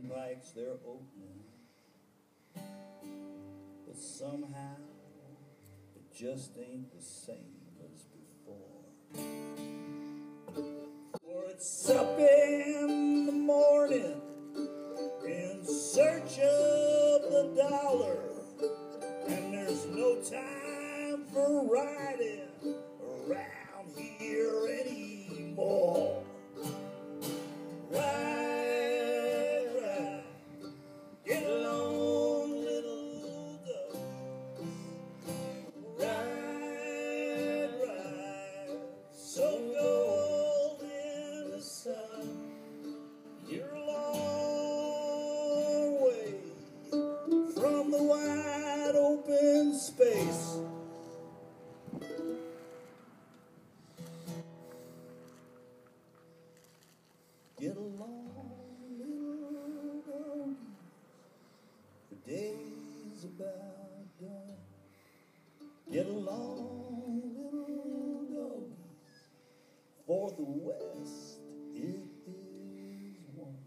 turnpikes they're opening, but somehow it just ain't the same as before. Or it's up in the morning in search of the dollar, and there's no time for riding around here anymore. Ride, ride, get along, little dog. Ride, ride, so gold in the sun. You're a long way from the wide open space. Get along, little doggies, the day's about done. Get along, little doggies, for the West it is one.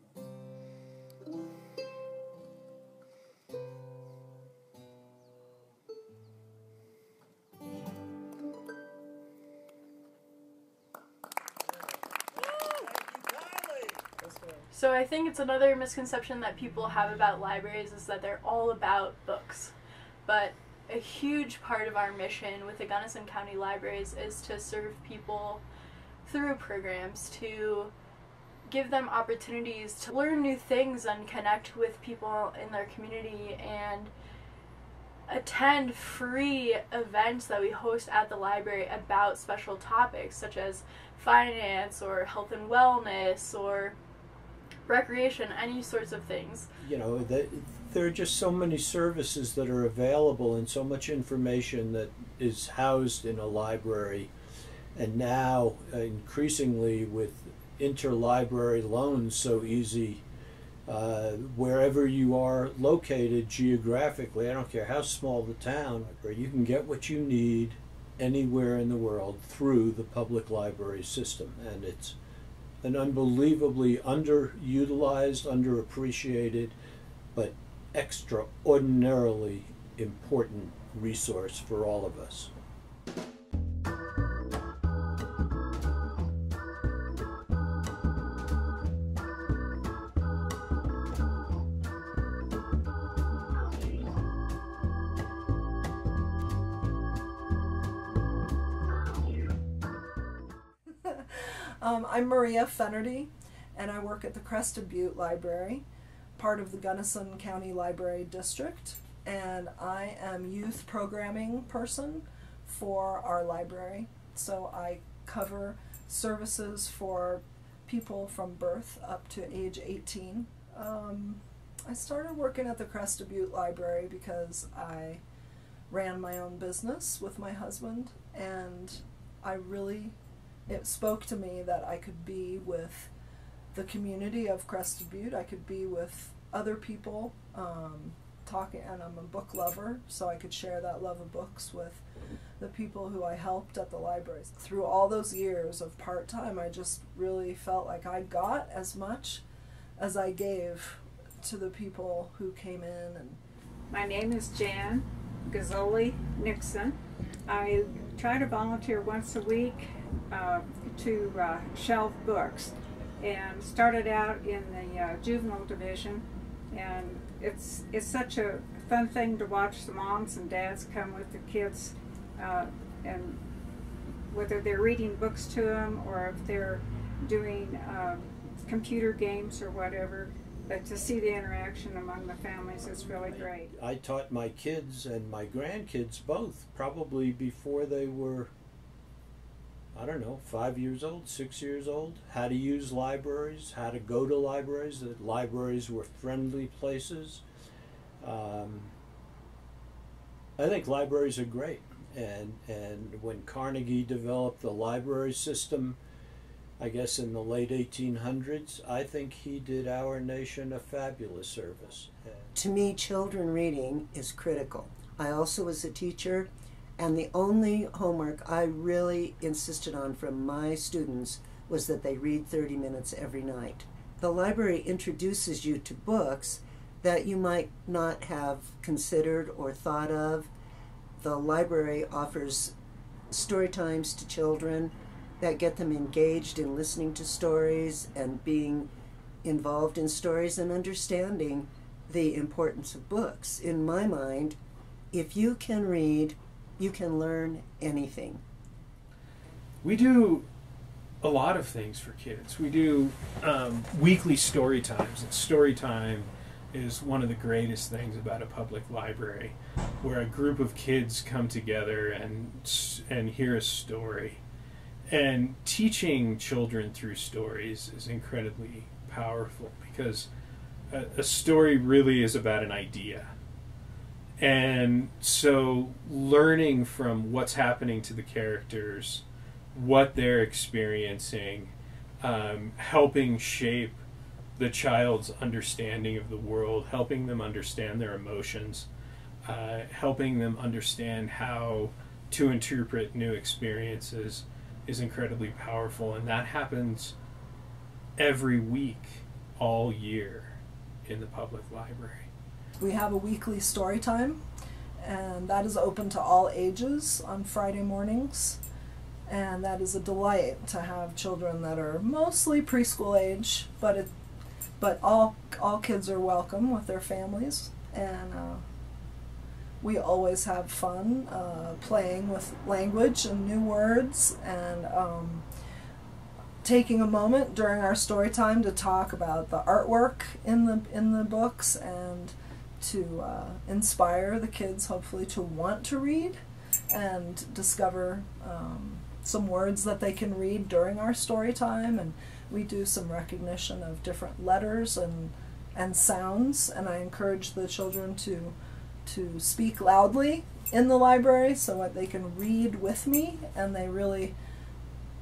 So I think it's another misconception that people have about libraries is that they're all about books. But a huge part of our mission with the Gunnison County Libraries is to serve people through programs, to give them opportunities to learn new things and connect with people in their community and attend free events that we host at the library about special topics such as finance or health and wellness or recreation, any sorts of things. You know, there are just so many services that are available and so much information that is housed in a library. And now, increasingly, with interlibrary loans so easy, wherever you are located geographically, I don't care how small the town, you can get what you need anywhere in the world through the public library system. And it's an unbelievably underutilized, underappreciated, but extraordinarily important resource for all of us. I'm Maria Fennerty, and I work at the Crested Butte Library, part of the Gunnison County Library District, and I am youth programming person for our library. So I cover services for people from birth up to age 18. I started working at the Crested Butte Library because I ran my own business with my husband, and it spoke to me that I could be with the community of Crested Butte. I could be with other people talking, and I'm a book lover, so I could share that love of books with the people who I helped at the libraries. Through all those years of part-time, I just really felt like I got as much as I gave to the people who came in. And my name is Jan Gazzoli Nixon. I try to volunteer once a week to shelf books, and started out in the juvenile division, and it's such a fun thing to watch the moms and dads come with the kids, and whether they're reading books to them or if they're doing computer games or whatever, but to see the interaction among the families is really great. I taught my kids and my grandkids both, probably before they were, I don't know, 5 years old, 6 years old, how to use libraries, how to go to libraries, that libraries were friendly places. I think libraries are great. And when Carnegie developed the library system, I guess in the late 1800s, I think he did our nation a fabulous service. To me, children reading is critical. I also was a teacher, and the only homework I really insisted on from my students was that they read 30 minutes every night. the library introduces you to books that you might not have considered or thought of. The library offers story times to children that get them engaged in listening to stories and being involved in stories and understanding the importance of books. In my mind, if you can read, you can learn anything. We do a lot of things for kids. We do weekly story times, and story time is one of the greatest things about a public library, where a group of kids come together and hear a story. And teaching children through stories is incredibly powerful, because a story really is about an idea. And so learning from what's happening to the characters, what they're experiencing, helping shape the child's understanding of the world, helping them understand their emotions, helping them understand how to interpret new experiences is incredibly powerful. And that happens every week, all year in the public library. We have a weekly story time, and that is open to all ages on Friday mornings. And that is a delight to have children that are mostly preschool age, but all kids are welcome with their families. And we always have fun playing with language and new words, and taking a moment during our story time to talk about the artwork in the books, and to inspire the kids hopefully to want to read and discover some words that they can read during our story time. And we do some recognition of different letters and sounds, and I encourage the children to speak loudly in the library so that they can read with me, and they really,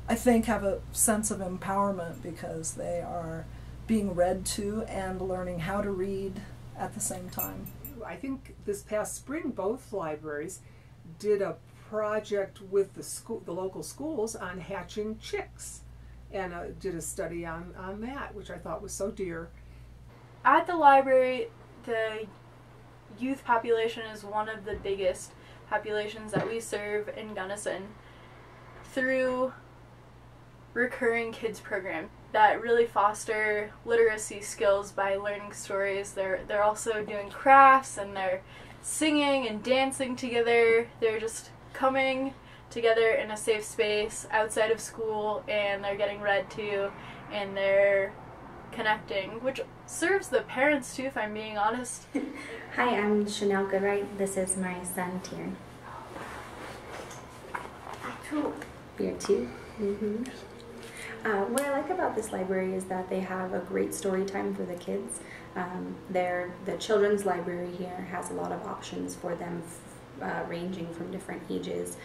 I think, have a sense of empowerment because they are being read to and learning how to read at the same time. I think this past spring both libraries did a project with the local schools on hatching chicks, and did a study on that, which I thought was so dear. At the library, the youth population is one of the biggest populations that we serve in Gunnison through recurring kids program that really foster literacy skills by learning stories. They're also doing crafts, and they're singing and dancing together. They're just coming together in a safe space outside of school, and they're getting read to, and they're connecting, which serves the parents too, if I'm being honest. Hi, I'm Chanel Goodright. This is my son, Tieran. You're two. Mm-hmm. What I like about this library is that they have a great story time for the kids. The children's library here has a lot of options for them, ranging from different ages.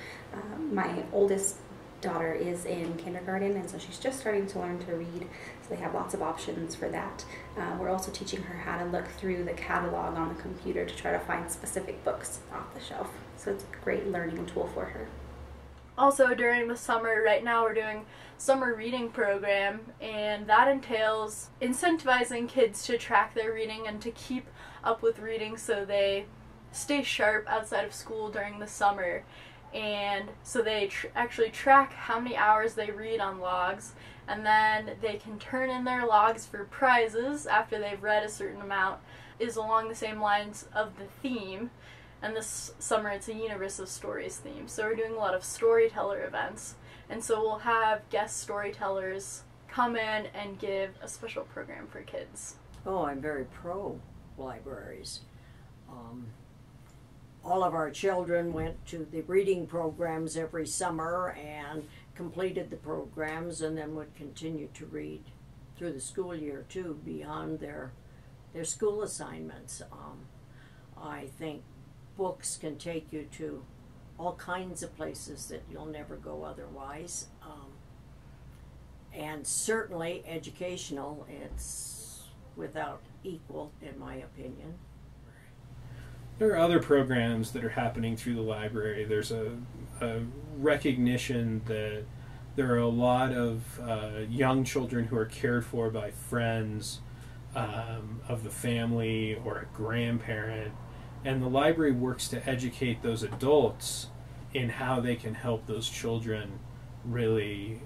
My oldest daughter is in kindergarten, and so she's just starting to learn to read, so they have lots of options for that. We're also teaching her how to look through the catalog on the computer to try to find specific books off the shelf, so it's a great learning tool for her. Also, during the summer, right now we're doing summer reading program, and that entails incentivizing kids to track their reading and to keep up with reading so they stay sharp outside of school during the summer. And so they actually track how many hours they read on logs, and then they can turn in their logs for prizes after they've read a certain amount. Is along the same lines of the theme, and this summer it's a Universe of Stories theme. So we're doing a lot of storyteller events, and so we'll have guest storytellers come in and give a special program for kids. Oh, I'm very pro libraries. All of our children went to the reading programs every summer and completed the programs, and then would continue to read through the school year too, beyond their school assignments. I think books can take you to all kinds of places that you'll never go otherwise, and certainly educational. It's without equal, in my opinion. There are other programs that are happening through the library. There's a recognition that There are a lot of young children who are cared for by friends of the family or a grandparent, and the library works to educate those adults in how they can help those children really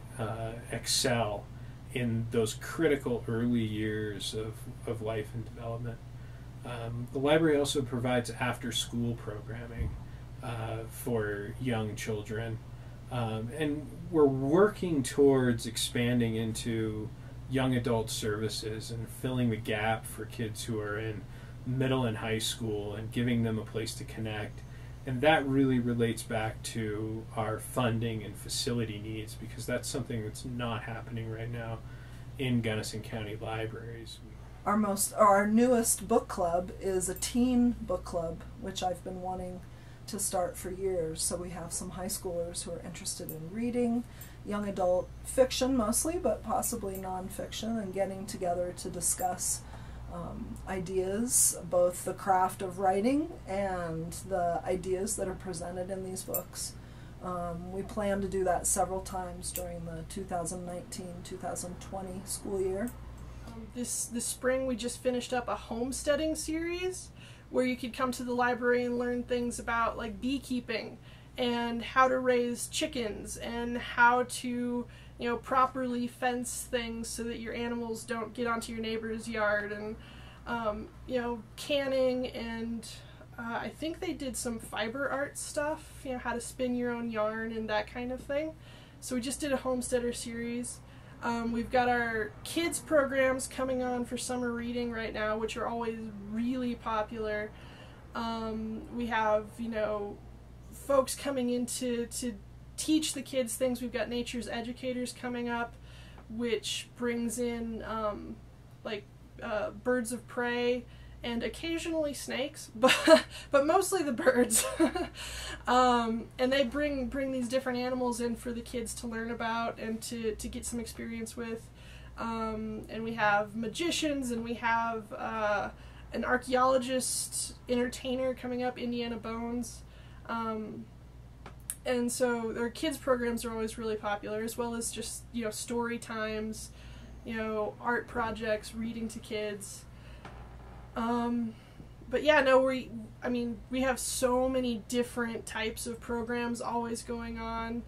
excel in those critical early years of life and development. The library also provides after-school programming for young children, and we're working towards expanding into young adult services and filling the gap for kids who are in middle and high school and giving them a place to connect. And that really relates back to our funding and facility needs, because that's something that's not happening right now in Gunnison County Libraries. Our newest book club is a teen book club, which I've been wanting to start for years. So we have some high schoolers who are interested in reading young adult fiction mostly, but possibly nonfiction, and getting together to discuss ideas, both the craft of writing and the ideas that are presented in these books. We plan to do that several times during the 2019-2020 school year. This spring we just finished up a homesteading series where you could come to the library and learn things about like beekeeping and how to raise chickens and how to, you know, properly fence things so that your animals don't get onto your neighbor's yard, and you know, canning, and I think they did some fiber art stuff, you know, how to spin your own yarn and that kind of thing. So we just did a homesteader series. We've got our kids programs coming on for summer reading right now, which are always really popular. We have, you know, folks coming in to teach the kids things. We've got nature's educators coming up, which brings in birds of prey and occasionally snakes, but mostly the birds. And they bring these different animals in for the kids to learn about and to get some experience with. And we have magicians, and we have an archaeologist entertainer coming up, Indiana Bones. And so their kids programs are always really popular, as well as just, you know, story times, you know, art projects, reading to kids. But yeah, no, we have so many different types of programs always going on.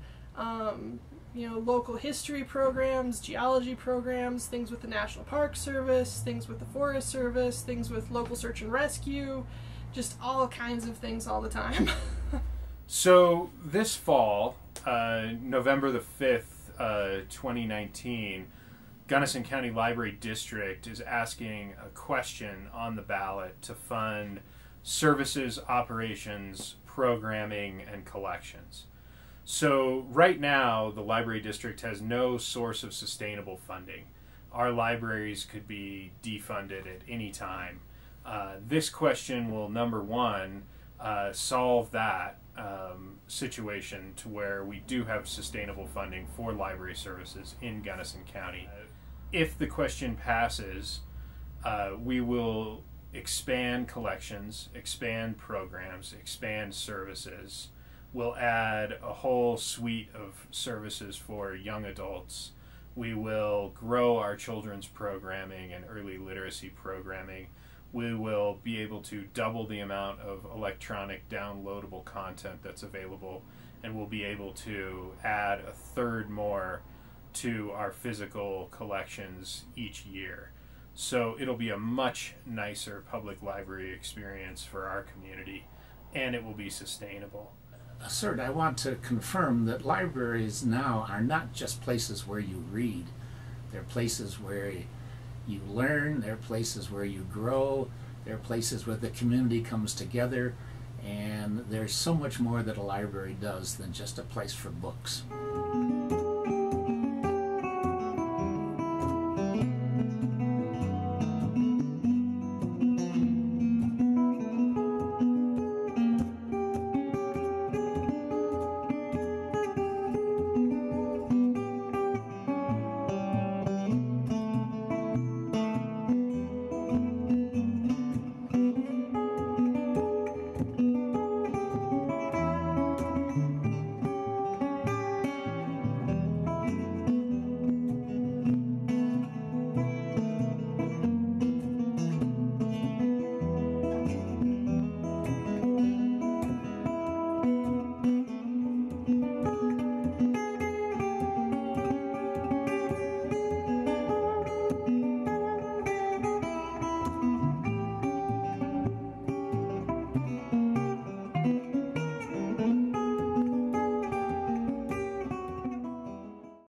You know, local history programs, geology programs, things with the National Park Service, things with the Forest Service, things with local search and rescue, just all kinds of things all the time. So this fall, November the 5th, 2019, Gunnison County Library District is asking a question on the ballot to fund services, operations, programming, and collections. So right now, the Library District has no source of sustainable funding. Our libraries could be defunded at any time. This question will, number one, solve that situation to where we do have sustainable funding for library services in Gunnison County. If the question passes, we will expand collections, expand programs, expand services. We'll add a whole suite of services for young adults. We will grow our children's programming and early literacy programming. We will be able to double the amount of electronic downloadable content that's available, and we'll be able to add a third more to our physical collections each year. So it'll be a much nicer public library experience for our community, and it will be sustainable. Sir, I want to confirm that libraries now are not just places where you read. They're places where you learn, they're places where you grow, they're places where the community comes together, and there's so much more that a library does than just a place for books.